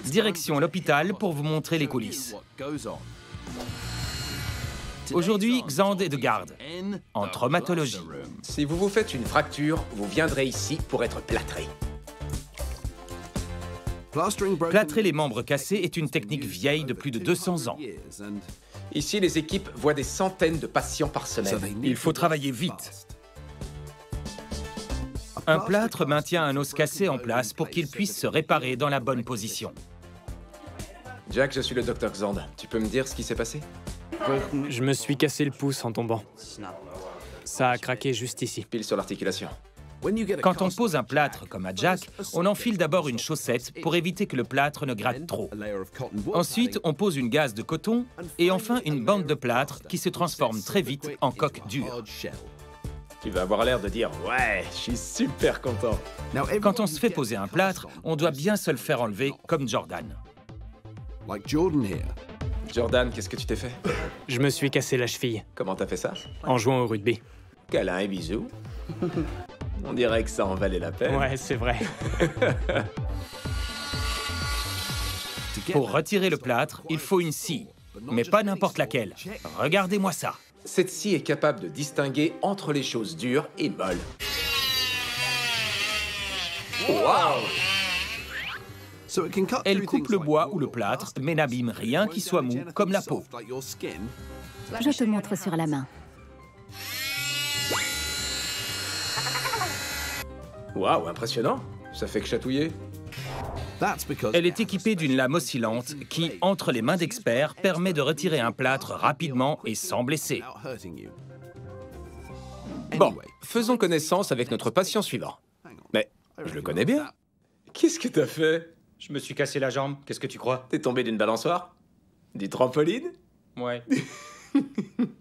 Direction l'hôpital pour vous montrer les coulisses. Aujourd'hui, Xand est de garde, en traumatologie. Si vous vous faites une fracture, vous viendrez ici pour être plâtré. Plâtrer les membres cassés est une technique vieille de plus de 200 ans. Ici, les équipes voient des centaines de patients par semaine. Il faut travailler vite. Un plâtre maintient un os cassé en place pour qu'il puisse se réparer dans la bonne position. Jack, je suis le docteur Xand. Tu peux me dire ce qui s'est passé? Je me suis cassé le pouce en tombant. Ça a craqué juste ici. Pile sur l'articulation. Quand on pose un plâtre comme à Jack, on enfile d'abord une chaussette pour éviter que le plâtre ne gratte trop. Ensuite, on pose une gaze de coton et enfin une bande de plâtre qui se transforme très vite en coque dure. Tu vas avoir l'air de dire « Ouais, je suis super content ». Quand on se fait poser un plâtre, on doit bien se le faire enlever comme Jordan. Jordan, qu'est-ce que tu t'es fait? Je me suis cassé la cheville Comment t'as fait ça? en jouant au rugby. Câlin et bisous. On dirait que ça en valait la peine. Ouais, c'est vrai. Pour retirer le plâtre, il faut une scie, mais pas n'importe laquelle. Regardez-moi ça. Cette scie est capable de distinguer entre les choses dures et molles. Wow! Elle coupe le bois ou le plâtre, mais n'abîme rien qui soit mou, comme la peau. Je te montre sur la main. Waouh, impressionnant. Ça fait que chatouiller. Elle est équipée d'une lame oscillante qui, entre les mains d'experts, permet de retirer un plâtre rapidement et sans blesser. Bon, faisons connaissance avec notre patient suivant. Mais je le connais bien. Qu'est-ce que t'as fait? Je me suis cassé la jambe, qu'est-ce que tu crois? T'es tombé d'une balançoire? Du trampoline? Ouais.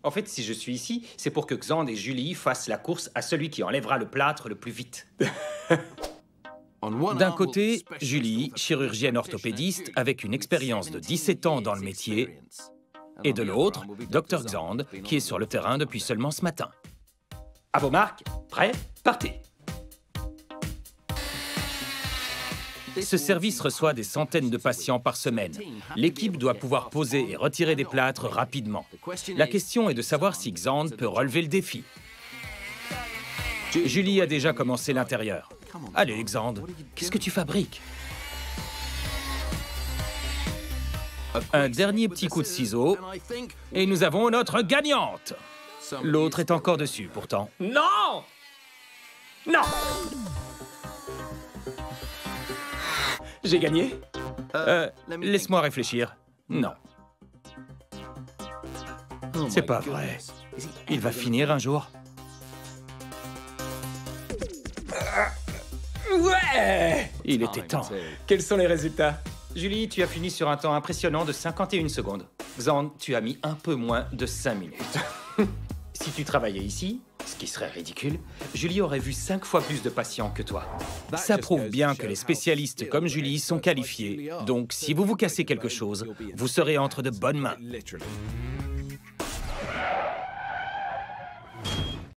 En fait, si je suis ici, c'est pour que Xand et Julie fassent la course à celui qui enlèvera le plâtre le plus vite. D'un côté, Julie, chirurgienne orthopédiste avec une expérience de 17 ans dans le métier. Et de l'autre, Dr Xand, qui est sur le terrain depuis seulement ce matin. À vos marques, prêts, partez. Ce service reçoit des centaines de patients par semaine. L'équipe doit pouvoir poser et retirer des plâtres rapidement. La question est de savoir si Xand peut relever le défi. Julie a déjà commencé l'intérieur. Allez, Xand, qu'est-ce que tu fabriques? Un dernier petit coup de ciseau, et nous avons notre gagnante. L'autre est encore dessus, pourtant. Non! Non! J'ai gagné? Laisse-moi réfléchir. Non. C'est pas vrai. Il va finir un jour. Ouais! Il était temps. Quels sont les résultats? Julie, tu as fini sur un temps impressionnant de 51 secondes. Xand, tu as mis un peu moins de 5 minutes. Si tu travaillais ici, ce qui serait ridicule, Julie aurait vu 5 fois plus de patients que toi. Ça prouve bien que les spécialistes comme Julie sont qualifiés. Donc, si vous vous cassez quelque chose, vous serez entre de bonnes mains.